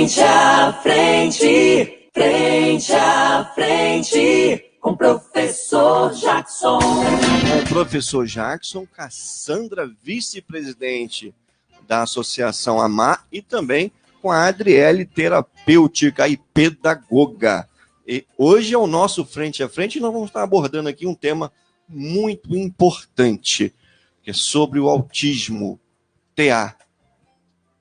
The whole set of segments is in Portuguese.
frente a frente, com o professor Jackson. Com o professor Jackson, Cassandra, vice-presidente da Associação AMAR, e também com a Adriele, terapêutica e pedagoga. E hoje é o nosso Frente a Frente e nós vamos estar abordando aqui um tema muito importante, que é sobre o autismo, TA,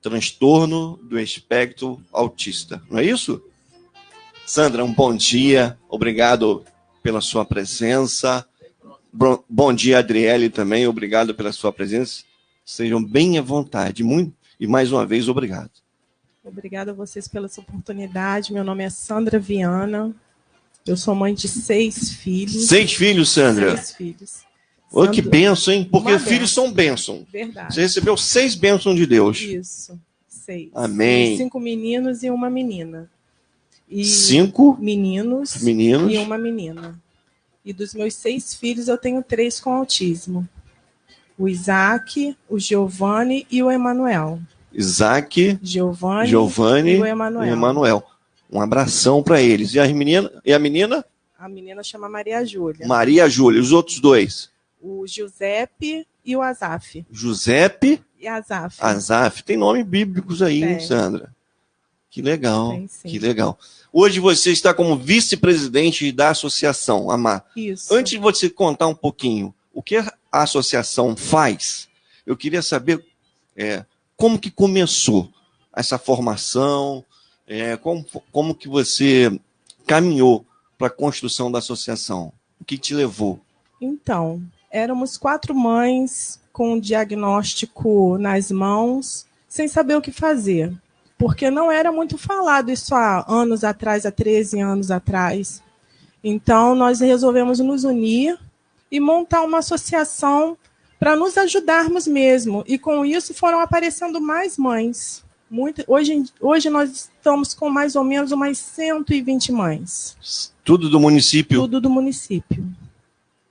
transtorno do espectro autista. Não é isso? Sandra, um bom dia, obrigado pela sua presença. Bom dia, Adriele, também, obrigado pela sua presença. Sejam bem à vontade, e mais uma vez, obrigado. Obrigada a vocês pela sua oportunidade. Meu nome é Sandra Viana. Eu sou mãe de 6 filhos. 6 filhos, Sandra? 6 filhos. Olha que bênção, hein? Porque filhos são bênção. Verdade. Você recebeu 6 bênçãos de Deus. Isso, 6. Amém. 5 meninos e uma menina. 5 meninos e uma menina. E dos meus 6 filhos, eu tenho 3 com autismo. O Isaac, o Giovanni e o Emanuel. Isaac, Giovanni e o Emanuel. Um abração para eles. E a menina? A menina chama Maria Júlia. Maria Júlia. Os outros 2? O Giuseppe e o Azaf. Giuseppe e Azaf. Azaf. Tem nomes bíblicos aí, hein, Sandra? Que legal. Tem, sim. Que legal. Hoje você está como vice-presidente da Associação AMAR. Isso. Antes de você contar um pouquinho o que a associação faz, eu queria saber como que começou essa formação, como que você caminhou para a construção da associação? O que te levou? Então, éramos 4 mães com um diagnóstico nas mãos, sem saber o que fazer. Porque não era muito falado isso há anos atrás, há 13 anos atrás. Então, nós resolvemos nos unir e montar uma associação para nos ajudarmos mesmo. E com isso foram aparecendo mais mães. Hoje nós estamos com mais ou menos umas 120 mães. Tudo do município? Tudo do município.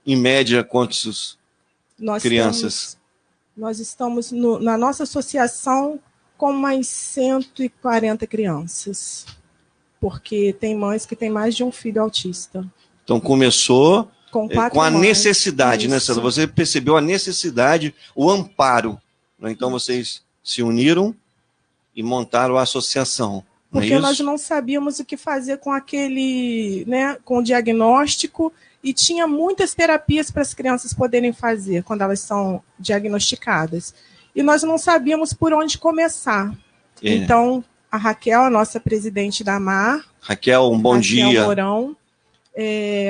Em média, quantas crianças? Nós estamos na nossa associação com mais 140 crianças. Porque tem mães que têm mais de um filho autista. Então começou com a mães. Necessidade, Isso. né, Sandra? Você percebeu a necessidade, o amparo. Né? Então vocês se uniram e montaram a associação. Porque nós não sabíamos o que fazer com aquele, com o diagnóstico, e tinha muitas terapias para as crianças poderem fazer quando elas são diagnosticadas. E nós não sabíamos por onde começar. Então, a Raquel, a nossa presidente da AMAR. Raquel, um bom dia. Raquel Mourão,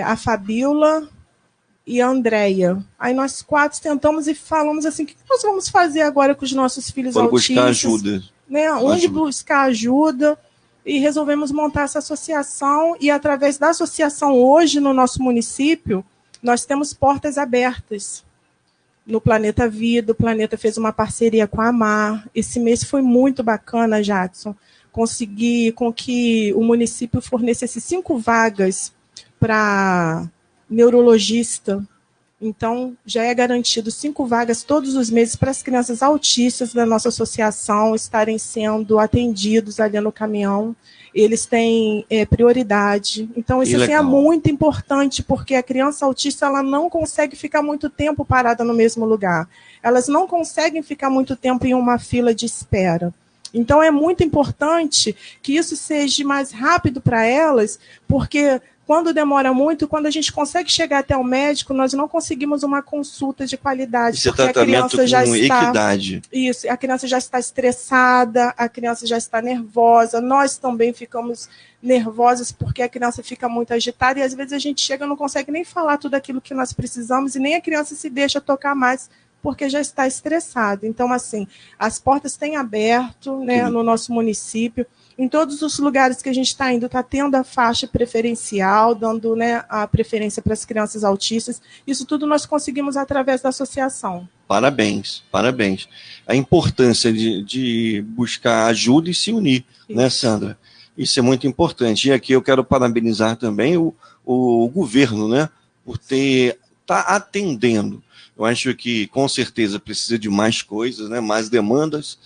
a Fabíola e a Andréia. Aí nós 4 tentamos e falamos assim, o que nós vamos fazer agora com os nossos filhos autistas? Buscar ajuda. Onde buscar ajuda? E resolvemos montar essa associação, e através da associação hoje no nosso município, nós temos portas abertas. No Planeta Vida, o Planeta fez uma parceria com a AMAR. Esse mês foi muito bacana, Jackson. Consegui com que o município fornecesse 5 vagas para neurologista. Então, já é garantido 5 vagas todos os meses para as crianças autistas da nossa associação estarem sendo atendidos ali no caminhão. Eles têm prioridade. Então, isso assim, é muito importante, porque a criança autista ela não consegue ficar muito tempo parada no mesmo lugar. Elas não conseguem ficar muito tempo em uma fila de espera. Então, é muito importante que isso seja mais rápido para elas, porque quando demora muito, quando a gente consegue chegar até o médico, nós não conseguimos uma consulta de qualidade. Isso é tratamento com equidade. Isso, a criança já está estressada, a criança já está nervosa, nós também ficamos nervosas porque a criança fica muito agitada e às vezes a gente chega e não consegue nem falar tudo aquilo que nós precisamos e nem a criança se deixa tocar mais porque já está estressada. Então, assim, as portas têm aberto no nosso município. Em todos os lugares que a gente está indo, está tendo a faixa preferencial, dando a preferência para as crianças autistas. Isso tudo nós conseguimos através da associação. Parabéns, parabéns. A importância de buscar ajuda e se unir, né, Sandra? Isso é muito importante. E aqui eu quero parabenizar também o governo, por estar atendendo. Eu acho que, com certeza, precisa de mais coisas, mais demandas,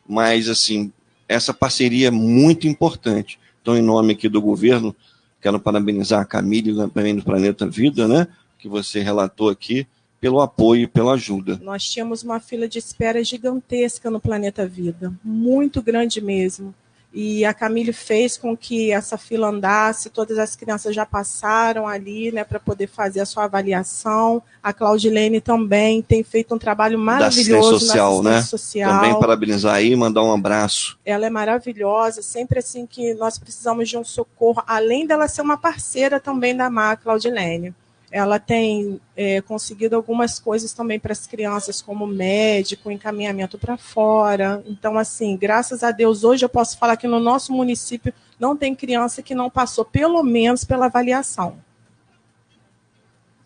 mas, assim, essa parceria é muito importante. Então, em nome aqui do governo, quero parabenizar a Camille também do Planeta Vida, né, que você relatou aqui, pelo apoio e pela ajuda. Nós tínhamos uma fila de espera gigantesca no Planeta Vida, muito grande mesmo. E a Camille fez com que essa fila andasse, todas as crianças já passaram ali, né, para poder fazer a sua avaliação. A Claudilene também tem feito um trabalho maravilhoso da assistência social, na assistência né? social. Também parabenizar aí, mandar um abraço. Ela é maravilhosa, sempre assim que nós precisamos de um socorro, além dela ser uma parceira também da MA, Claudilene. Ela tem conseguido algumas coisas também para as crianças, como médico, encaminhamento para fora. Então, assim, graças a Deus, hoje eu posso falar que no nosso município não tem criança que não passou, pelo menos, pela avaliação.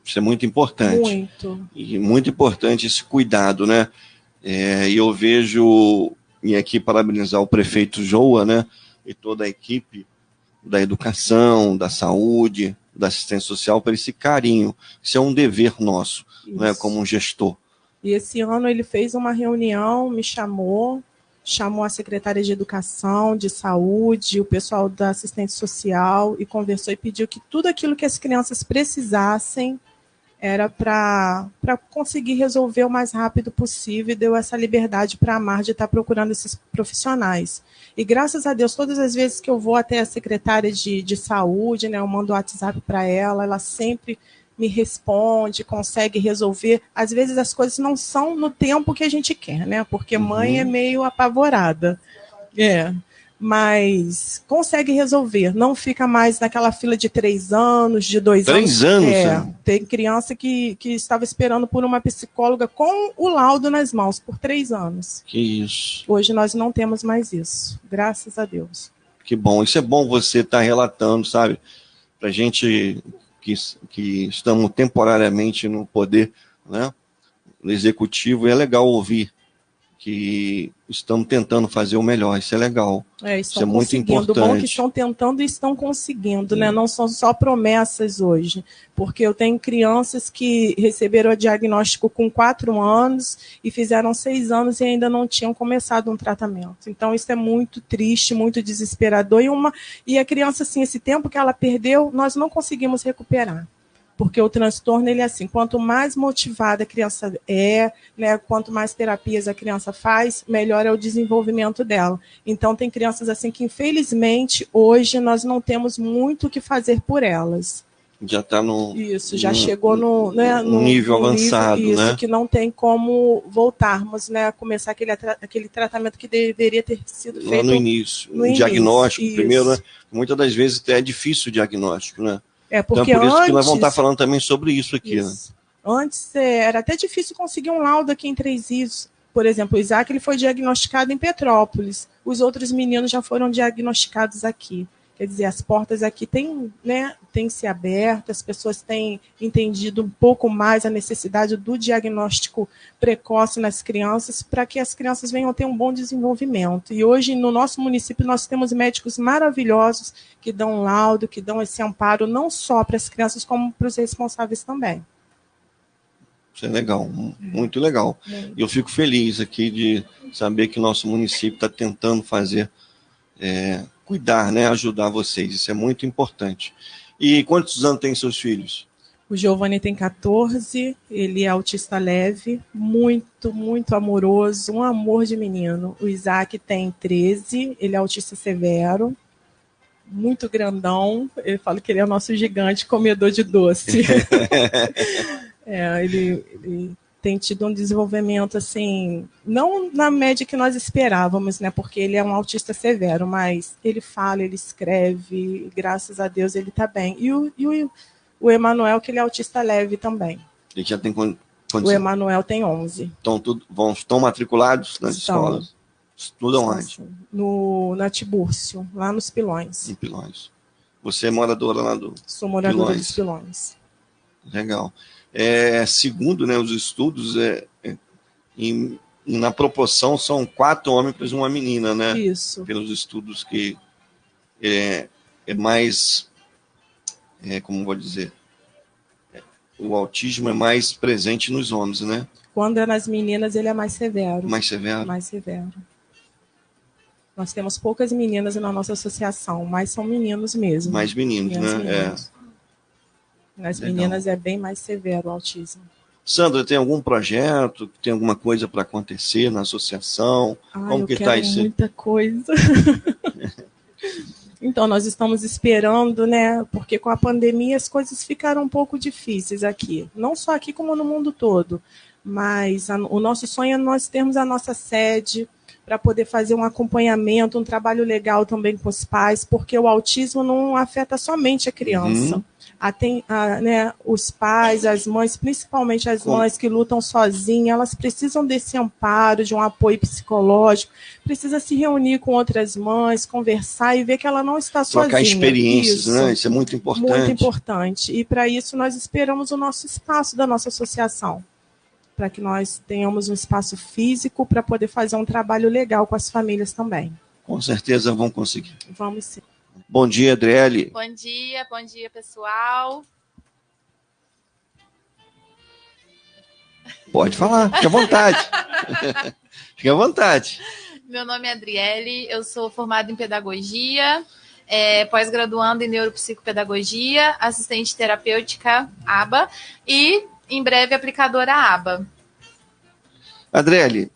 Isso é muito importante. Muito. E muito importante esse cuidado, né? E eu vejo, e aqui parabenizar o prefeito Joa, né? E toda a equipe da educação, da saúde, da assistência social, por esse carinho. Isso é um dever nosso, né, como um gestor. E esse ano ele fez uma reunião, me chamou a secretária de Educação, de Saúde, o pessoal da assistência social, e conversou e pediu que tudo aquilo que as crianças precisassem era para conseguir resolver o mais rápido possível, e deu essa liberdade para a Mar de estar procurando esses profissionais. E graças a Deus, todas as vezes que eu vou até a secretária de saúde, né, eu mando o WhatsApp para ela sempre me responde, consegue resolver. Às vezes as coisas não são no tempo que a gente quer, né? Porque mãe é meio apavorada. Mas consegue resolver, não fica mais naquela fila de 3 anos, de 2 anos. 3 anos? Tem criança que estava esperando por uma psicóloga com o laudo nas mãos por 3 anos. Que isso. Hoje nós não temos mais isso, graças a Deus. Que bom, isso é bom você estar relatando, sabe? Para gente que estamos temporariamente no poder, né, no executivo, é legal ouvir que estamos tentando fazer o melhor, isso é legal. Isso é muito importante. O bom é que estão tentando e estão conseguindo, né? Não são só promessas hoje, porque eu tenho crianças que receberam o diagnóstico com 4 anos e fizeram 6 anos e ainda não tinham começado um tratamento. Então isso é muito triste, muito desesperador, e a criança, assim, esse tempo que ela perdeu, nós não conseguimos recuperar. Porque o transtorno, ele é assim, quanto mais motivada a criança né, quanto mais terapias a criança faz, melhor é o desenvolvimento dela. Então, tem crianças assim que, infelizmente, hoje nós não temos muito o que fazer por elas. Já está no... Isso, já chegou no nível avançado, nível, isso, né? Que não tem como voltarmos, né, a começar aquele tratamento que deveria ter sido feito lá no início. Diagnóstico, isso. Primeiro, né? Muitas das vezes é difícil o diagnóstico, né? Porque então, por isso antes, que nós vamos estar falando também sobre isso aqui. Isso. Né? Antes era até difícil conseguir um laudo aqui em Três Rios. Por exemplo, o Isaac ele foi diagnosticado em Petrópolis. Os outros meninos já foram diagnosticados aqui. Quer dizer, as portas aqui têm se aberto, as pessoas têm entendido um pouco mais a necessidade do diagnóstico precoce nas crianças, para que as crianças venham a ter um bom desenvolvimento. E hoje, no nosso município, nós temos médicos maravilhosos que dão laudo, que dão esse amparo, não só para as crianças, como para os responsáveis também. Isso é legal, muito legal. E eu fico feliz aqui de saber que o nosso município está tentando fazer... cuidar, né, ajudar vocês, isso é muito importante. E quantos anos tem seus filhos? O Giovanni tem 14, ele é autista leve, muito, muito amoroso, um amor de menino. O Isaac tem 13, ele é autista severo, muito grandão, ele fala que ele é o nosso gigante comedor de doce. Ele tem tido um desenvolvimento, assim, não na média que nós esperávamos, né? Porque ele é um autista severo, mas ele fala, ele escreve, e graças a Deus ele está bem. E o Emanuel, que ele é autista leve também. Ele já tem quantos? O Emanuel tem 11. Estão matriculados nas escolas? Estudam onde? Na Tibúrcio, lá nos Pilões. Em Pilões. Você é moradora lá do Sou moradora dos Pilões. Legal. Segundo, né, os estudos, na proporção são 4 homens para uma menina, né? Isso. Pelos estudos que é mais, como vou dizer, o autismo é mais presente nos homens, né? Quando é nas meninas, ele é mais severo. Mais severo? Mais severo. Nós temos poucas meninas na nossa associação, mas são meninos mesmo. Mais meninos, né? Meninos. Nas meninas é bem mais severo o autismo. Sandra, tem algum projeto? Tem alguma coisa para acontecer na associação? Como que está isso? Muita coisa. Então, nós estamos esperando, né? Porque com a pandemia as coisas ficaram um pouco difíceis aqui. Não só aqui, como no mundo todo. Mas o nosso sonho é nós termos a nossa sede para poder fazer um acompanhamento, um trabalho legal também com os pais, porque o autismo não afeta somente a criança. Né, os pais, as mães, principalmente as mães que lutam sozinhas, elas precisam desse amparo, de um apoio psicológico, precisa se reunir com outras mães, conversar e ver que ela não está sozinha. Trocar experiências, né? Isso é muito importante. Muito importante. E para isso nós esperamos o nosso espaço da nossa associação, para que nós tenhamos um espaço físico para poder fazer um trabalho legal com as famílias também. Com certeza vão conseguir. Vamos sim. Bom dia, Adriele. Bom dia, pessoal. Pode falar, fique à vontade. Fique à vontade. Meu nome é Adriele, eu sou formada em pedagogia, pós-graduando em neuropsicopedagogia, assistente terapêutica ABA e, em breve, aplicadora ABA. Adriele,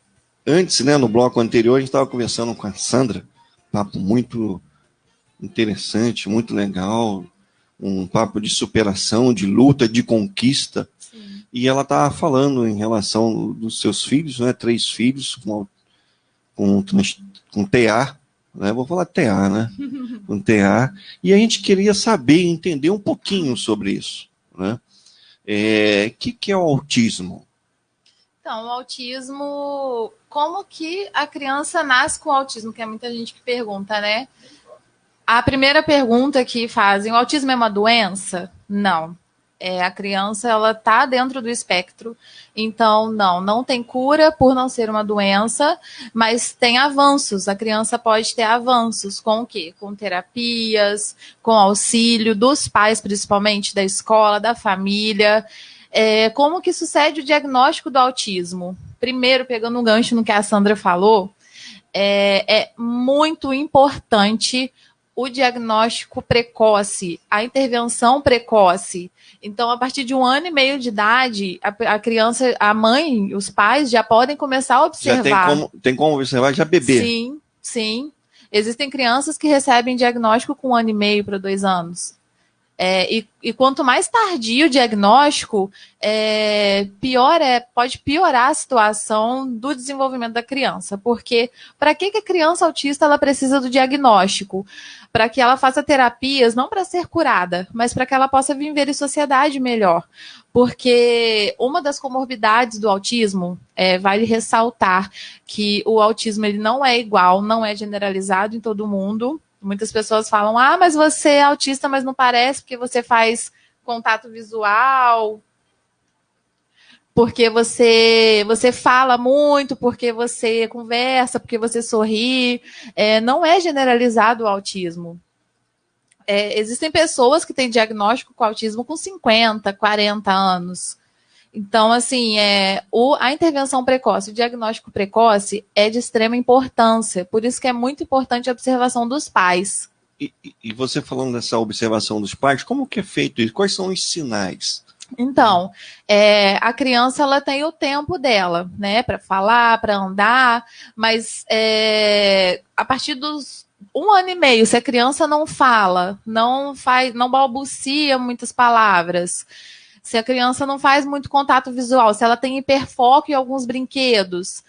antes, né, no bloco anterior, a gente estava conversando com a Sandra, papo muito interessante, muito legal, um papo de superação, de luta, de conquista. Sim. E ela estava falando em relação dos seus filhos, né, 3 filhos com TA, né, vou falar TA, né, com TA, e a gente queria saber, entender um pouquinho sobre isso, né, que é o autismo? Então, o autismo, como que a criança nasce com autismo, que é muita gente que pergunta, né? A primeira pergunta que fazem, o autismo é uma doença? Não. A criança, ela está dentro do espectro, então não tem cura por não ser uma doença, mas tem avanços, a criança pode ter avanços com o quê? Com terapias, com auxílio dos pais, principalmente, da escola, da família. Como que sucede o diagnóstico do autismo? Primeiro, pegando um gancho no que a Sandra falou, é muito importante o diagnóstico precoce, a intervenção precoce. Então, a partir de 1 ano e meio de idade, a criança, a mãe, os pais já podem começar a observar. Já tem como observar já bebê. Sim. Existem crianças que recebem diagnóstico com 1 ano e meio para 2 anos. E quanto mais tardio o diagnóstico, pode piorar a situação do desenvolvimento da criança. Porque para que a criança autista ela precisa do diagnóstico? Para que ela faça terapias, não para ser curada, mas para que ela possa viver em sociedade melhor. Porque uma das comorbidades do autismo, vale ressaltar que o autismo ele não é igual, não é generalizado em todo mundo. Muitas pessoas falam, mas você é autista, mas não parece, porque você faz contato visual, porque você fala muito, porque você conversa, porque você sorri. Não é generalizado o autismo. Existem pessoas que têm diagnóstico com autismo com 50, 40 anos. Então, assim, a intervenção precoce, o diagnóstico precoce é de extrema importância. Por isso que é muito importante a observação dos pais. E você falando dessa observação dos pais, como que é feito isso? Quais são os sinais? Então, a criança ela tem o tempo dela, né, para falar, para andar, mas a partir dos 1 ano e meio, se a criança não fala, não balbucia muitas palavras, se a criança não faz muito contato visual, se ela tem hiperfoco em alguns brinquedos,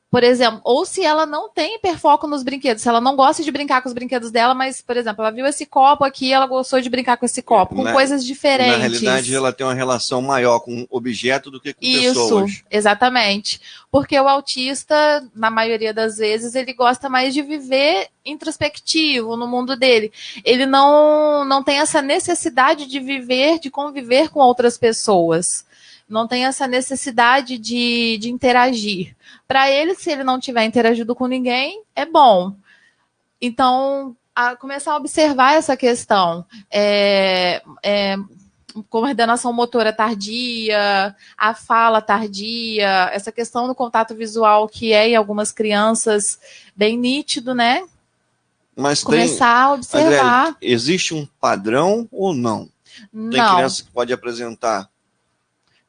por exemplo, ou se ela não tem hiperfoco nos brinquedos, se ela não gosta de brincar com os brinquedos dela, mas, por exemplo, ela viu esse copo aqui, ela gostou de brincar com esse copo, com coisas diferentes. Na realidade, ela tem uma relação maior com o objeto do que com pessoas. Isso, exatamente. Porque o autista, na maioria das vezes, ele gosta mais de viver introspectivo no mundo dele. Ele não tem essa necessidade de viver, de conviver com outras pessoas. Não tem essa necessidade de interagir. Para ele, se ele não tiver interagido com ninguém, é bom. Então, começar a observar essa questão. Coordenação motora tardia, a fala tardia, essa questão do contato visual que em algumas crianças bem nítido, né? Mas começar a observar. Adriele, existe um padrão ou não? Tem Não. criança que pode apresentar?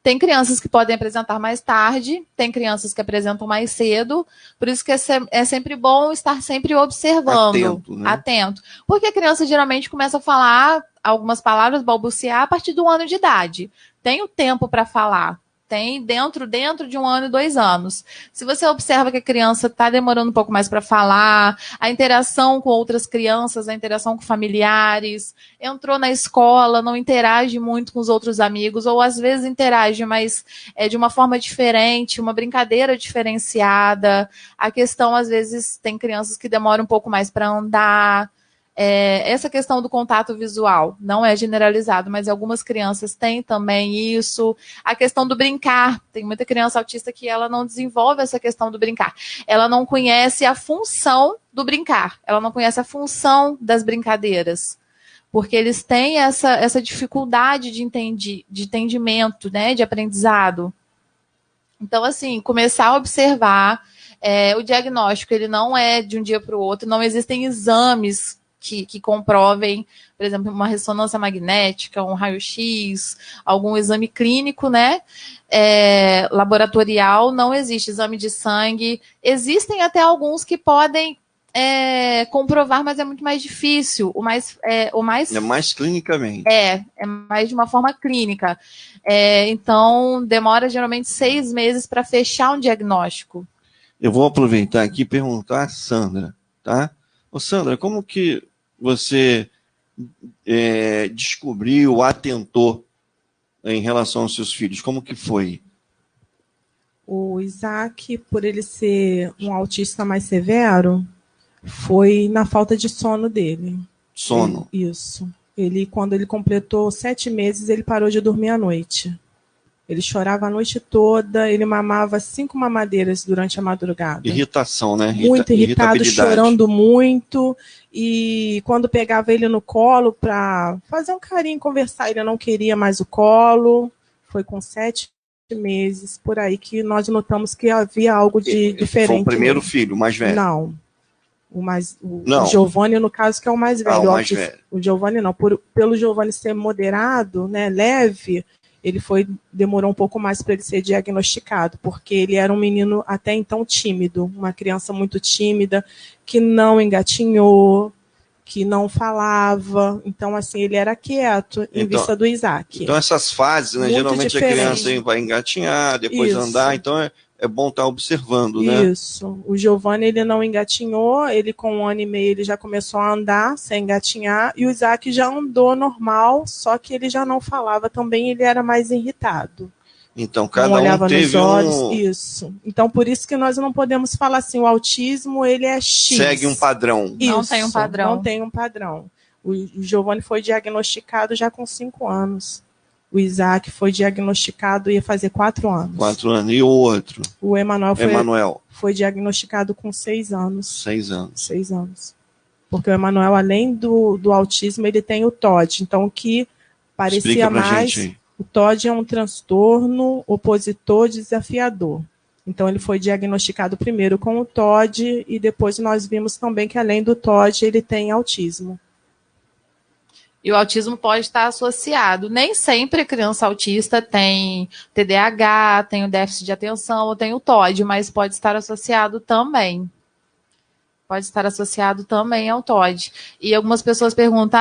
Tem crianças que podem apresentar mais tarde, tem crianças que apresentam mais cedo, por isso que é sempre bom estar sempre observando. Atento, né? Atento. Porque a criança geralmente começa a falar algumas palavras, balbuciar a partir do ano de idade. Tem o tempo para falar. Tem dentro de 1 ano e 2 anos. Se você observa que a criança está demorando um pouco mais para falar, a interação com outras crianças, a interação com familiares, entrou na escola, não interage muito com os outros amigos, ou às vezes interage, mas de uma forma diferente, uma brincadeira diferenciada. A questão, às vezes, tem crianças que demoram um pouco mais para andar. Essa questão do contato visual não é generalizado, mas algumas crianças têm também isso. A questão do brincar, tem muita criança autista que ela não desenvolve essa questão do brincar. Ela não conhece a função do brincar, ela não conhece a função das brincadeiras, porque eles têm essa dificuldade de entendimento, né, de aprendizado. Então, assim, começar a observar. O diagnóstico ele não é de um dia para o outro, não existem exames que comprovem, por exemplo, uma ressonância magnética, um raio-x, algum exame clínico, né? Laboratorial, não existe exame de sangue. Existem até alguns que podem comprovar, mas é muito mais difícil. É mais clinicamente. É mais de uma forma clínica. Então, demora geralmente 6 meses para fechar um diagnóstico. Eu vou aproveitar aqui e perguntar a Sandra, tá? Ô Sandra, como que você descobriu, atentou em relação aos seus filhos? Como que foi? O Isaac, por ele ser um autista mais severo, foi na falta de sono dele. Sono? Isso. Quando ele completou 7 meses, ele parou de dormir à noite. Ele chorava a noite toda, ele mamava 5 mamadeiras durante a madrugada. Irritação, né? Muito irritado, chorando muito. E quando pegava ele no colo para fazer um carinho, conversar, ele não queria mais o colo. Foi com 7 meses, por aí, que nós notamos que havia algo de diferente. Foi o primeiro filho, o mais velho? Não. O Giovanni, no caso, que é o mais velho. O mais velho. O Giovanni não. Pelo Giovanni ser moderado, né, leve, demorou um pouco mais para ele ser diagnosticado, porque ele era um menino até então tímido, uma criança muito tímida, que não engatinhou, que não falava. Então, assim, ele era quieto em vista do Isaac. Então, essas fases, né, geralmente diferente. A criança vai engatinhar, depois andar, então é bom estar observando, né? Isso. O Giovanni, ele não engatinhou, ele com 1 ano e meio ele já começou a andar sem engatinhar, e o Isaac já andou normal, só que ele já não falava também, ele era mais irritado. Então, cada um teve nos olhos, isso. Então, por isso que nós não podemos falar assim, o autismo, ele é X. Segue um padrão. Isso, não tem um padrão. Não tem um padrão. O Giovanni foi diagnosticado já com 5 anos. O Isaac foi diagnosticado, ia fazer 4 anos. 4 anos. E o outro? O Emanuel foi diagnosticado com 6 anos. 6 anos. 6 anos. Porque o Emanuel, além do autismo, ele tem o TOD. Então, o que parecia mais... O TOD é um transtorno opositor desafiador. Então, ele foi diagnosticado primeiro com o TOD e depois nós vimos também que, além do TOD, ele tem autismo. E o autismo pode estar associado. Nem sempre a criança autista tem TDAH, tem o déficit de atenção ou tem o TOD, mas pode estar associado também. Pode estar associado também ao TOD. E algumas pessoas perguntam,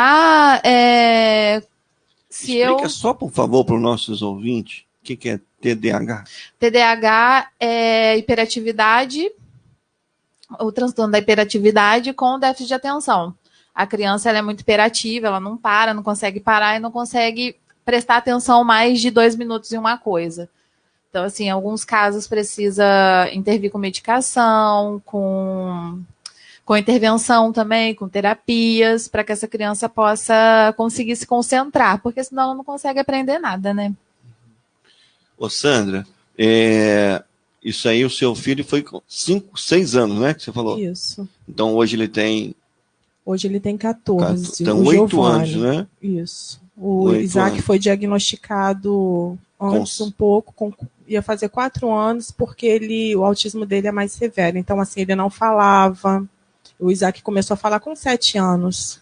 Explica só, por favor, para os nossos ouvintes, o que é TDAH? TDAH é hiperatividade, o transtorno da hiperatividade com déficit de atenção. A criança ela é muito hiperativa, ela não para, não consegue parar e não consegue prestar atenção mais de 2 minutos em uma coisa. Então, assim, em alguns casos precisa intervir com medicação, com intervenção também, com terapias, para que essa criança possa conseguir se concentrar, porque senão ela não consegue aprender nada, né? Ô, Sandra, isso aí o seu filho foi com 5, 6 anos, né, que você falou? Isso. Então, hoje ele tem... Hoje ele tem 14. Então, 8 anos, né? Isso. O Isaac foi diagnosticado antes um pouco, ia fazer 4 anos, porque o autismo dele é mais severo. Então, assim, ele não falava, O Isaac começou a falar com 7 anos.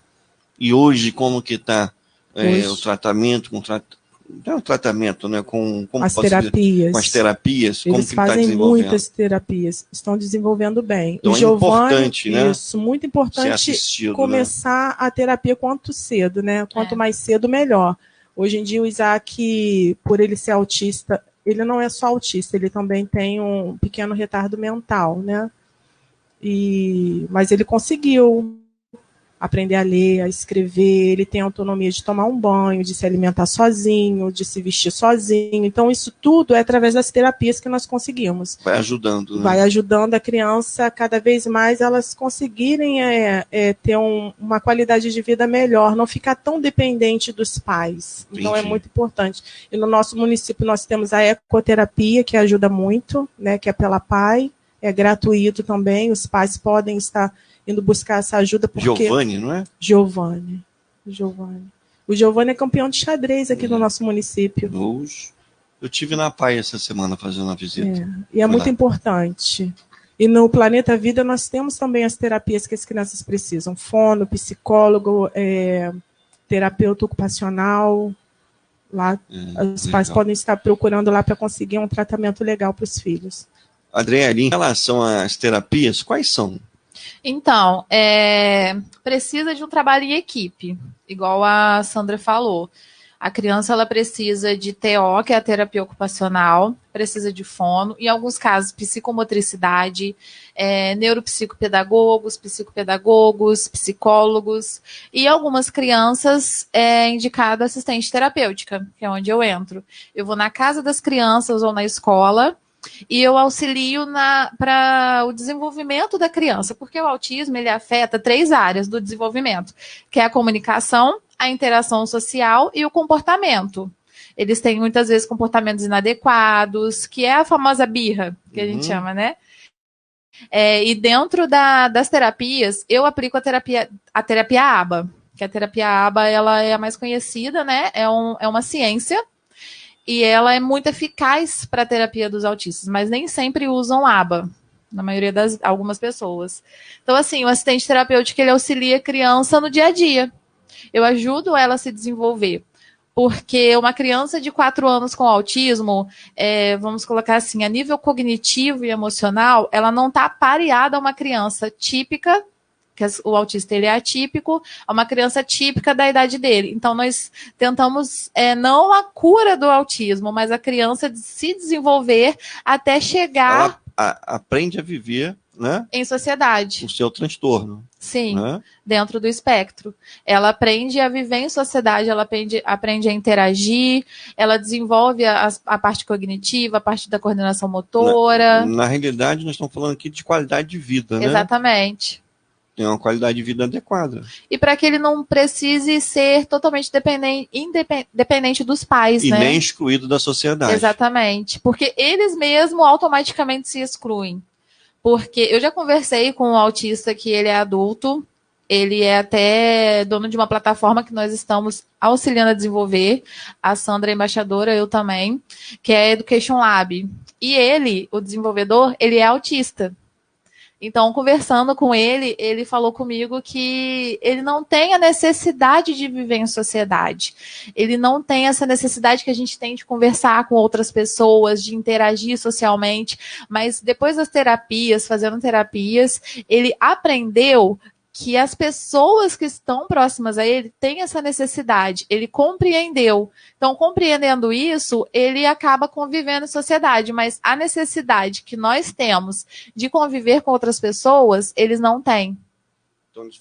E hoje, como que está Hoje- o tratamento, não é o tratamento, né? Como As posso dizer? terapias. Com as terapias, como Eles que está fazem desenvolvendo? muitas terapias, estão desenvolvendo bem. Então o é Giovanni, importante, né, isso, muito Ser importante assistido, né? começar a terapia quanto cedo, né? Quanto É. mais cedo, melhor. Hoje em dia, o Isaac, por ele ser autista, ele não é só autista, ele também tem um pequeno retardo mental, né? Mas ele conseguiu aprender a ler, a escrever, ele tem autonomia de tomar um banho, de se alimentar sozinho, de se vestir sozinho. Então, isso tudo é através das terapias que nós conseguimos. Vai ajudando, né? Vai ajudando a criança cada vez mais elas conseguirem ter uma qualidade de vida melhor, não ficar tão dependente dos pais. Então, é Entendi. muito importante. E no nosso município nós temos a ecoterapia, que ajuda muito, né, que é pela PAI, é gratuito também, os pais podem estar indo buscar essa ajuda, porque... Giovanni, não é? Giovanni. O Giovanni é campeão de xadrez aqui no nosso município. Eu tive na PAI essa semana fazendo uma visita. E é Foi muito lá. importante. E no Planeta Vida nós temos também as terapias que as crianças precisam. Fono, psicólogo, terapeuta ocupacional. Lá, os pais legal. podem estar procurando lá para conseguir um tratamento legal para os filhos. Adriele, em relação às terapias, quais são? Então, precisa de um trabalho em equipe, igual a Sandra falou. A criança ela precisa de TO, que é a terapia ocupacional, precisa de fono, em alguns casos, psicomotricidade, neuropsicopedagogos, psicopedagogos, psicólogos, e algumas crianças indicado assistente terapêutica, que é onde eu entro. Eu vou na casa das crianças ou na escola, e eu auxilio para o desenvolvimento da criança, porque o autismo ele afeta 3 áreas do desenvolvimento, que é a comunicação, a interação social e o comportamento. Eles têm muitas vezes comportamentos inadequados, que é a famosa birra, que a gente chama, né? E dentro das terapias, eu aplico a terapia ABA, que a terapia ABA ela é a mais conhecida, né? É uma ciência. E ela é muito eficaz para a terapia dos autistas, mas nem sempre usam ABA, na maioria algumas pessoas. Então, assim, o assistente terapêutico, ele auxilia a criança no dia a dia. Eu ajudo ela a se desenvolver. Porque uma criança de 4 anos com autismo, vamos colocar assim, a nível cognitivo e emocional, ela não está pareada a uma criança típica, que o autista ele é atípico, a uma criança típica da idade dele. Então, nós tentamos não a cura do autismo, mas a criança se desenvolver até chegar... Ela aprende a viver, né, em sociedade. o seu transtorno. Sim, né? Dentro do espectro. Ela aprende a viver em sociedade, ela aprende a interagir, ela desenvolve a parte cognitiva, a parte da coordenação motora. Na realidade, nós estamos falando aqui de qualidade de vida, né? Exatamente. Tem uma qualidade de vida adequada. E para que ele não precise ser totalmente dependente dos pais, E né? nem excluído da sociedade. Exatamente. Porque eles mesmos automaticamente se excluem. Porque eu já conversei com um autista que ele é adulto, ele é até dono de uma plataforma que nós estamos auxiliando a desenvolver, a Sandra é embaixadora, eu também, que é a Education Lab. E ele, o desenvolvedor, ele é autista. Então, conversando com ele, ele falou comigo que ele não tem a necessidade de viver em sociedade. Ele não tem essa necessidade que a gente tem de conversar com outras pessoas, de interagir socialmente. Mas depois das terapias, fazendo terapias, ele aprendeu que as pessoas que estão próximas a ele têm essa necessidade. Ele compreendeu. Então, compreendendo isso, ele acaba convivendo em sociedade. Mas a necessidade que nós temos de conviver com outras pessoas, eles não têm. Então, eles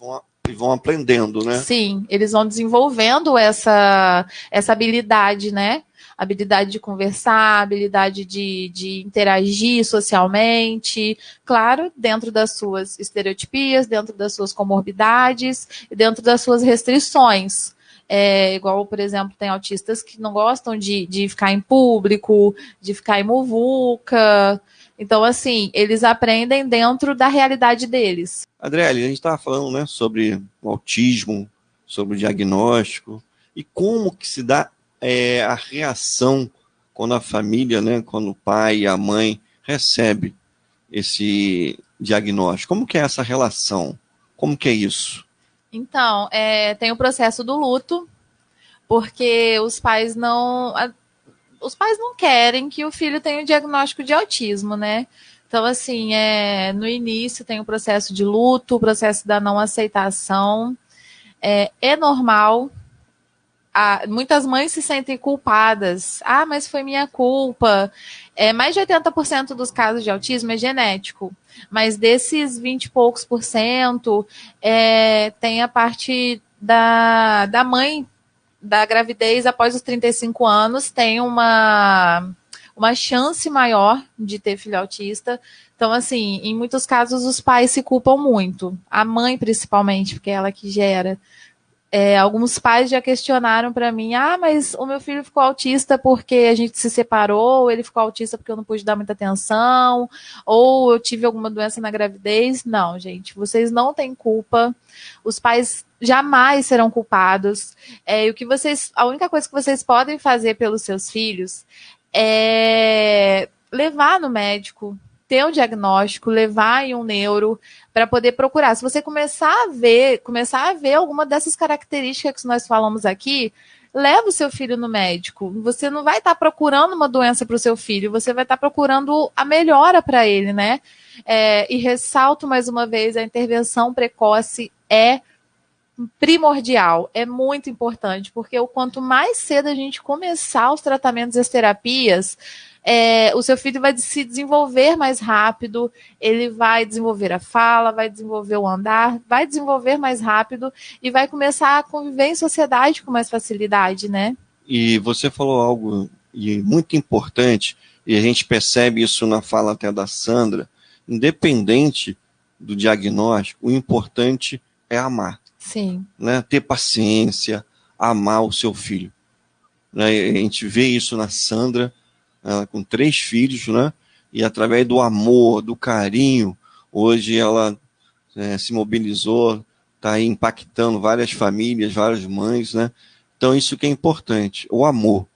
vão aprendendo, né? Sim, eles vão desenvolvendo essa habilidade, né? Habilidade de conversar, habilidade de interagir socialmente, claro, dentro das suas estereotipias, dentro das suas comorbidades e dentro das suas restrições. Igual, por exemplo, tem autistas que não gostam de ficar em público, de ficar em muvuca. Então, assim, eles aprendem dentro da realidade deles. Adriele, a gente estava falando, né, sobre o autismo, sobre o diagnóstico, e como que se dá a reação quando a família, né, quando o pai e a mãe recebe esse diagnóstico. Como que é essa relação? Como que é isso? Então, tem o processo do luto, porque os pais não querem que o filho tenha o diagnóstico de autismo, né? Então, assim, no início tem o processo de luto, o processo da não aceitação. É normal. Muitas mães se sentem culpadas. Ah, mas foi minha culpa. Mais de 80% dos casos de autismo é genético. Mas desses 20 e poucos por cento, tem a parte da mãe, da gravidez após os 35 anos, tem uma chance maior de ter filho autista. Então, assim, em muitos casos os pais se culpam muito. A mãe, principalmente, porque é ela que gera. Alguns pais já questionaram para mim, mas o meu filho ficou autista porque a gente se separou, ou ele ficou autista porque eu não pude dar muita atenção, ou eu tive alguma doença na gravidez. Não, gente, vocês não têm culpa, os pais jamais serão culpados. A única coisa que vocês podem fazer pelos seus filhos é levar no médico, ter um diagnóstico, levar em um neuro para poder procurar. Se você começar a ver alguma dessas características que nós falamos aqui, leva o seu filho no médico. Você não vai estar procurando uma doença para o seu filho, você vai estar procurando a melhora para ele, né? E ressalto mais uma vez, a intervenção precoce é primordial, é muito importante, porque o quanto mais cedo a gente começar os tratamentos e as terapias, o seu filho vai se desenvolver mais rápido, ele vai desenvolver a fala, vai desenvolver o andar, vai desenvolver mais rápido e vai começar a conviver em sociedade com mais facilidade, né? E você falou algo muito importante, e a gente percebe isso na fala até da Sandra, independente do diagnóstico, o importante é amar. Sim. Né? Ter paciência, amar o seu filho. Né? A gente vê isso na Sandra, ela com 3 filhos, né? E através do amor, do carinho, hoje ela se mobilizou, está aí impactando várias famílias, várias mães, né? Então isso que é importante, o amor.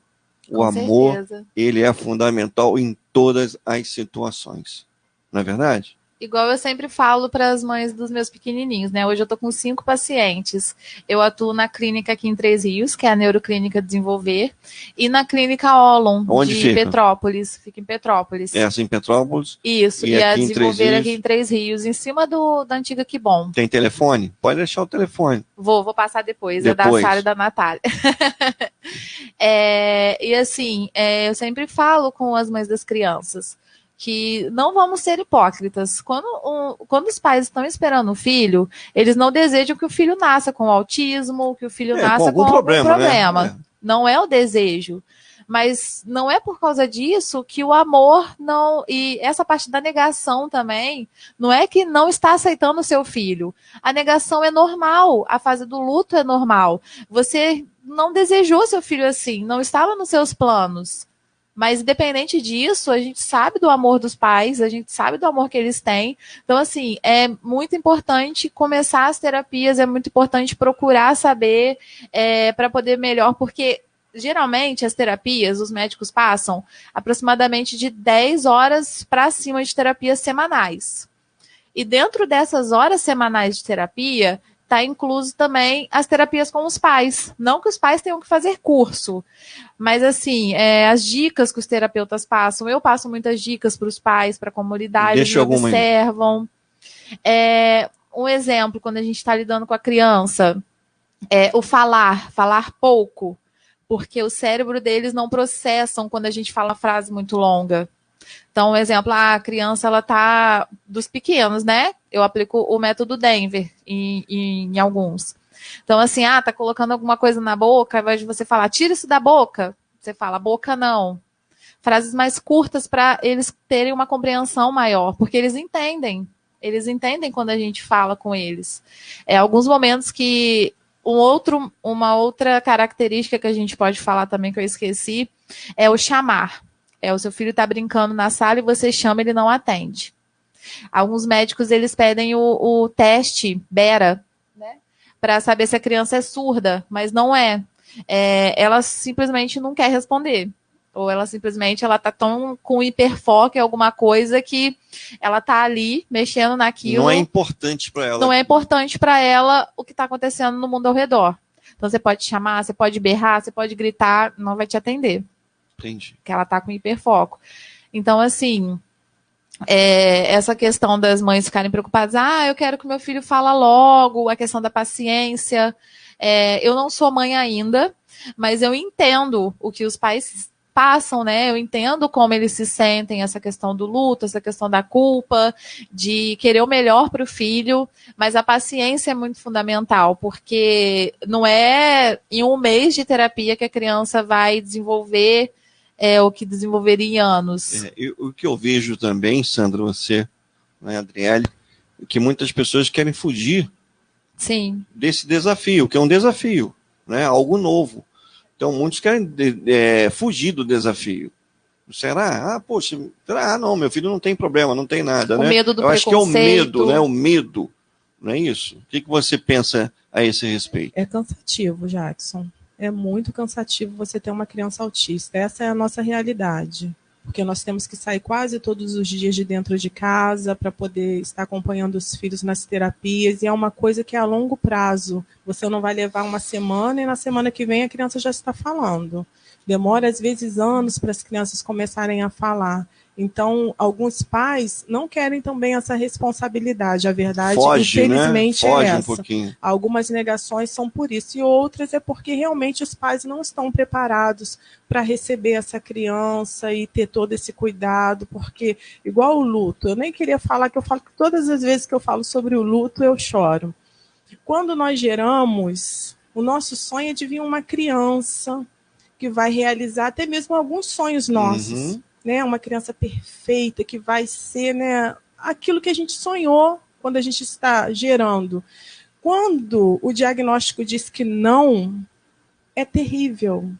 O amor, certeza. Ele é fundamental em todas as situações. Não é verdade? Igual eu sempre falo para as mães dos meus pequenininhos, né? Hoje eu tô com 5 pacientes. Eu atuo na clínica aqui em Três Rios, que é a Neuroclínica Desenvolver, e na clínica Olon, onde de fica? Petrópolis. Fica em Petrópolis. Essa em Petrópolis? Isso, e a Desenvolver aqui em Três Rios, em cima da antiga Que Bom. Tem telefone? Pode deixar o telefone. Vou passar depois. É da Sara e da Natália. E assim, eu sempre falo com as mães das crianças que não vamos ser hipócritas. Quando os pais estão esperando o filho, eles não desejam que o filho nasça com autismo, que o filho nasça com algum problema. Né? Não é o desejo. Mas não é por causa disso que o amor não... E essa parte da negação também, não é que não está aceitando o seu filho. A negação é normal, a fase do luto é normal. Você não desejou seu filho assim, não estava nos seus planos. Mas, independente disso, a gente sabe do amor dos pais, a gente sabe do amor que eles têm. Então, assim, é muito importante começar as terapias, é muito importante procurar saber para poder melhor, porque, geralmente, as terapias, os médicos passam aproximadamente de 10 horas para cima de terapias semanais. E dentro dessas horas semanais de terapia, está incluso também as terapias com os pais. Não que os pais tenham que fazer curso, mas assim, as dicas que os terapeutas passam, eu passo muitas dicas para os pais, para a comunidade, eles observam. Um exemplo, quando a gente está lidando com a criança, o falar pouco, porque o cérebro deles não processam quando a gente fala uma frase muito longa. Então, um exemplo, a criança, ela tá dos pequenos, né? Eu aplico o método Denver em alguns. Então, assim, tá colocando alguma coisa na boca, ao invés de você falar, tira isso da boca, você fala, boca não. Frases mais curtas para eles terem uma compreensão maior, porque eles entendem quando a gente fala com eles. Alguns momentos que uma outra característica que a gente pode falar também, que eu esqueci, é o chamar. O seu filho está brincando na sala e você chama, ele não atende. Alguns médicos, eles pedem o teste BERA, né, para saber se a criança é surda, mas não é. Ela simplesmente não quer responder. Ou ela simplesmente tá tão com hiperfoco em alguma coisa que ela tá ali mexendo naquilo. Não é importante para ela. Não é importante para ela o que está acontecendo no mundo ao redor. Então você pode chamar, você pode berrar, você pode gritar, não vai te atender. Entendi. Porque ela tá com hiperfoco. Então, assim, essa questão das mães ficarem preocupadas, eu quero que meu filho fala logo, a questão da paciência. Eu não sou mãe ainda, mas eu entendo o que os pais passam, né? Eu entendo como eles se sentem, essa questão do luto, essa questão da culpa, de querer o melhor para o filho, mas a paciência é muito fundamental, porque não é em um mês de terapia que a criança vai desenvolver o que desenvolveria em anos. O que eu vejo também, Sandra, você, né, Adriele, é que muitas pessoas querem fugir Sim. desse desafio, que é um desafio, né? Algo novo. Então, muitos querem fugir do desafio. Será? Poxa, será? Não, meu filho não tem problema, não tem nada. O né? medo do Eu preconceito. acho que é o medo, né? O medo, não é isso? O que você pensa a esse respeito? É cansativo, Jackson. É muito cansativo você ter uma criança autista. Essa é a nossa realidade. Porque nós temos que sair quase todos os dias de dentro de casa para poder estar acompanhando os filhos nas terapias. E é uma coisa que é a longo prazo. Você não vai levar uma semana e na semana que vem a criança já está falando. Demora, às vezes, anos para as crianças começarem a falar. Então, alguns pais não querem também essa responsabilidade. A verdade, infelizmente, né? Foge é essa. Um pouquinho. Algumas negações são por isso, e outras é porque realmente os pais não estão preparados para receber essa criança e ter todo esse cuidado, porque, igual o luto, eu nem queria falar, que eu falo que todas as vezes que eu falo sobre o luto, eu choro. Quando nós geramos, o nosso sonho é de vir uma criança que vai realizar até mesmo alguns sonhos nossos. Uhum. Né, uma criança perfeita, que vai ser, né, aquilo que a gente sonhou quando a gente está gerando. Quando o diagnóstico diz que não, é terrível.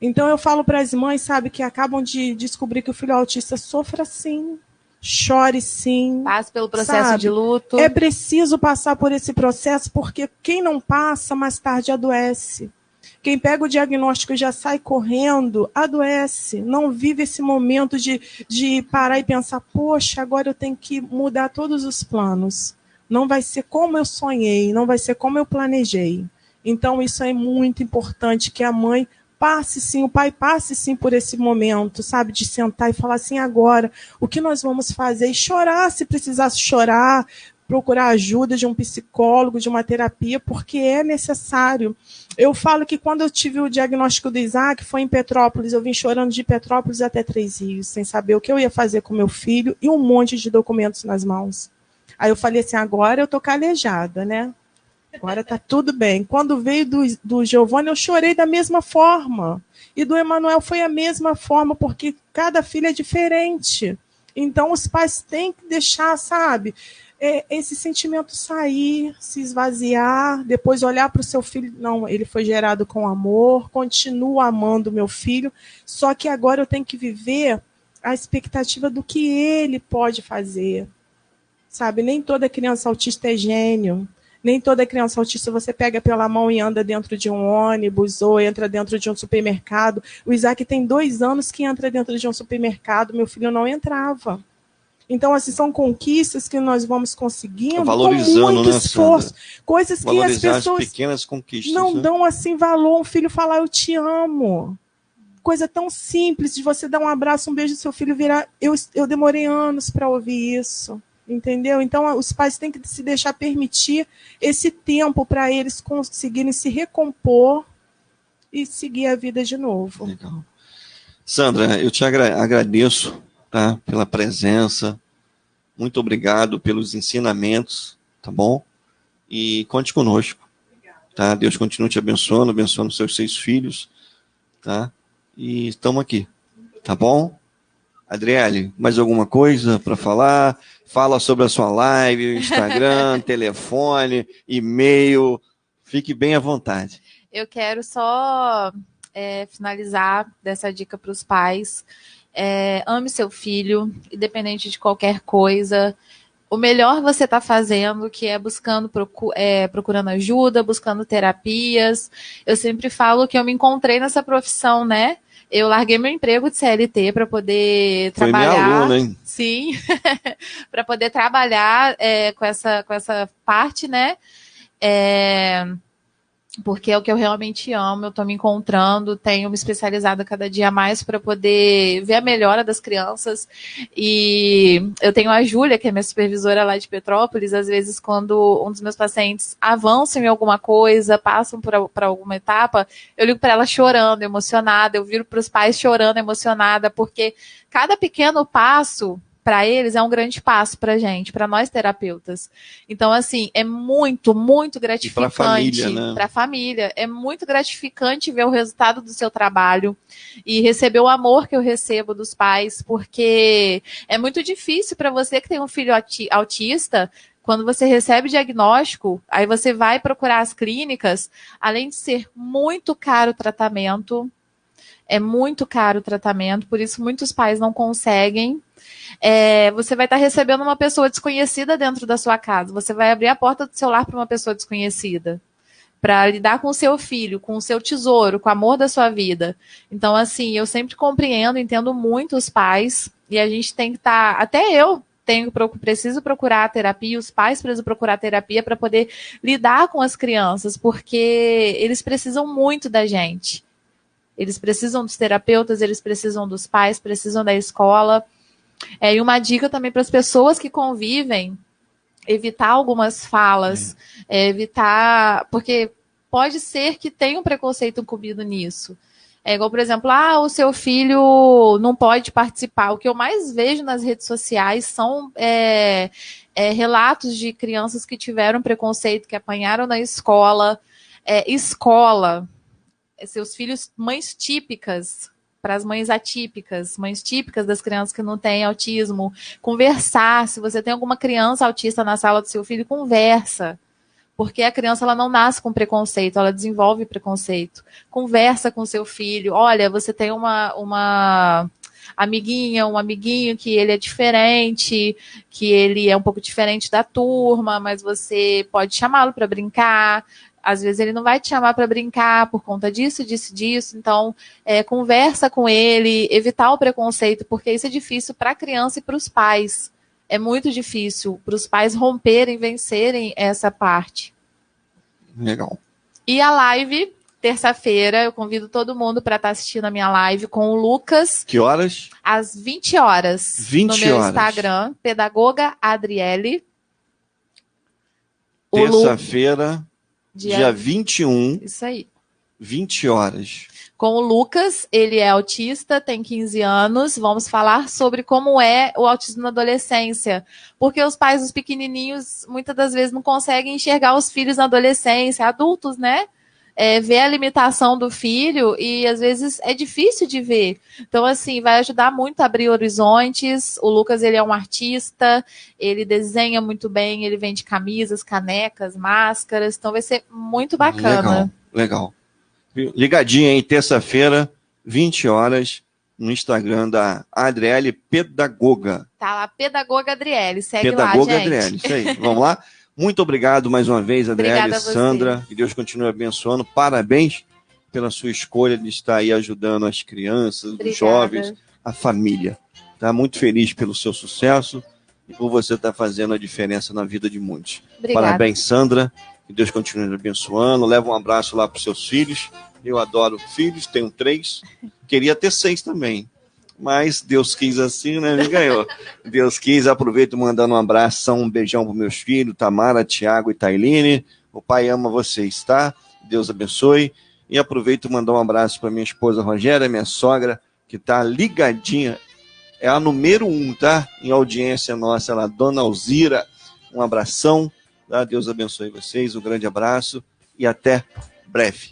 Então eu falo para as mães, sabe, que acabam de descobrir que o filho autista sofra sim, chore sim. Passe pelo processo, sabe? de luto. É preciso passar por esse processo, porque quem não passa, mais tarde adoece. Quem pega o diagnóstico e já sai correndo, adoece, não vive esse momento de parar e pensar, poxa, agora eu tenho que mudar todos os planos. Não vai ser como eu sonhei, não vai ser como eu planejei. Então, isso é muito importante, que a mãe passe sim, o pai passe sim por esse momento, sabe, de sentar e falar assim, agora, o que nós vamos fazer? E chorar, se precisasse chorar, procurar ajuda de um psicólogo, de uma terapia, porque é necessário. Eu falo que quando eu tive o diagnóstico do Isaac, foi em Petrópolis, eu vim chorando de Petrópolis até Três Rios, sem saber o que eu ia fazer com meu filho e um monte de documentos nas mãos. Aí eu falei assim, agora eu tô calejada, né? Agora tá tudo bem. Quando veio do Giovanni, eu chorei da mesma forma. E do Emanuel foi a mesma forma, porque cada filho é diferente. Então os pais têm que deixar, sabe, esse sentimento sair, se esvaziar, depois olhar para o seu filho, não, ele foi gerado com amor, continuo amando meu filho, só que agora eu tenho que viver a expectativa do que ele pode fazer, sabe? Nem toda criança autista é gênio, nem toda criança autista você pega pela mão e anda dentro de um ônibus ou entra dentro de um supermercado. O Isaac tem 2 anos que entra dentro de um supermercado, meu filho não entrava. Então, assim, são conquistas que nós vamos conseguindo com muito esforço. Coisas que as pessoas as pequenas conquistas, não dão assim valor. Um filho falar, eu te amo. Coisa tão simples de você dar um abraço, um beijo do seu filho virar. Eu demorei anos para ouvir isso. Entendeu? Então, os pais têm que se deixar permitir esse tempo para eles conseguirem se recompor e seguir a vida de novo. Legal. Sandra, eu te agradeço, tá, pela presença, muito obrigado pelos ensinamentos, tá bom? E conte conosco, tá? Deus continue te abençoando seus 6 filhos, tá? E estamos aqui, tá bom? Adriele, mais alguma coisa para falar? Fala sobre a sua live, Instagram, telefone, e-mail, fique bem à vontade. Eu quero só finalizar dessa dica para os pais. Ame seu filho, independente de qualquer coisa. O melhor você está fazendo, que é procurando ajuda, buscando terapias. Eu sempre falo que eu me encontrei nessa profissão, né? Eu larguei meu emprego de CLT para poder Foi trabalhar. minha aluna, hein? Sim, para poder trabalhar com essa parte, né? Porque é o que eu realmente amo, eu estou me encontrando, tenho me especializado cada dia mais para poder ver a melhora das crianças. E eu tenho a Júlia, que é minha supervisora lá de Petrópolis, às vezes quando um dos meus pacientes avançam em alguma coisa, passam por alguma etapa, eu ligo para ela chorando, emocionada, eu viro para os pais chorando, emocionada, porque cada pequeno passo para eles é um grande passo para a gente, para nós terapeutas. Então, assim, é muito, muito gratificante para a família. É muito gratificante ver o resultado do seu trabalho e receber o amor que eu recebo dos pais, porque é muito difícil para você que tem um filho autista. Quando você recebe diagnóstico, aí você vai procurar as clínicas, além de ser muito caro o tratamento, é muito caro o tratamento, por isso muitos pais não conseguem. Você vai estar recebendo uma pessoa desconhecida dentro da sua casa. Você vai abrir a porta do seu lar para uma pessoa desconhecida, para lidar com o seu filho, com o seu tesouro, com o amor da sua vida. Então, assim, eu sempre compreendo, entendo muito os pais, e a gente tem que estar, até eu preciso procurar a terapia, os pais precisam procurar a terapia para poder lidar com as crianças, porque eles precisam muito da gente. Eles precisam dos terapeutas, eles precisam dos pais, precisam da escola. E uma dica também para as pessoas que convivem, evitar algumas falas, evitar, porque pode ser que tenha um preconceito incumbido nisso. É igual, por exemplo, o seu filho não pode participar. O que eu mais vejo nas redes sociais são relatos de crianças que tiveram preconceito, que apanharam na escola. Seus filhos, mães típicas, para as mães atípicas, mães típicas das crianças que não têm autismo, conversar. Se você tem alguma criança autista na sala do seu filho, conversa. Porque a criança ela não nasce com preconceito, ela desenvolve preconceito. Conversa com seu filho. Olha, você tem uma amiguinha, um amiguinho que ele é diferente, que ele é um pouco diferente da turma, mas você pode chamá-lo para brincar. Às vezes ele não vai te chamar para brincar por conta disso. Então, conversa com ele, evitar o preconceito, porque isso é difícil para a criança e para os pais. É muito difícil para os pais romperem, vencerem essa parte. Legal. E a live, terça-feira, eu convido todo mundo para estar assistindo a minha live com o Lucas. Que horas? Às 20 horas. 20 no meu horas. Instagram, Pedagoga Adriele. Terça-feira, dia 21. Isso aí. 20 horas. Com o Lucas, ele é autista, tem 15 anos. Vamos falar sobre como é o autismo na adolescência. Porque os pais dos pequenininhos, muitas das vezes, não conseguem enxergar os filhos na adolescência. Adultos, né? Ver a limitação do filho e, às vezes, é difícil de ver. Então, assim, vai ajudar muito a abrir horizontes. O Lucas, ele é um artista, ele desenha muito bem, ele vende camisas, canecas, máscaras. Então, vai ser muito bacana. Legal. Ligadinha aí, terça-feira, 20 horas, no Instagram da Adriele Pedagoga. Tá lá, Pedagoga Adriele. Segue Pedagoga lá, gente. Adriele, isso aí. Vamos lá? Muito obrigado mais uma vez, Adriele e Sandra. Que Deus continue abençoando. Parabéns pela sua escolha de estar aí ajudando as crianças, os jovens, a família. Tá muito feliz pelo seu sucesso e por você estar fazendo a diferença na vida de muitos. Obrigada. Parabéns, Sandra. Que Deus continue abençoando. Leva um abraço lá para os seus filhos. Eu adoro filhos, tenho 3. Queria ter 6 também. Mas Deus quis assim, né? Me ganhou. Deus quis. Aproveito mandando um abraço, um beijão para meus filhos, Tamara, Tiago e Tailine. O pai ama vocês, tá? Deus abençoe. E aproveito mandar um abraço para minha esposa Rogéria, minha sogra, que tá ligadinha. É a número 1, tá? Em audiência nossa, ela, Dona Alzira. Um abração. Tá? Deus abençoe vocês. Um grande abraço e até breve.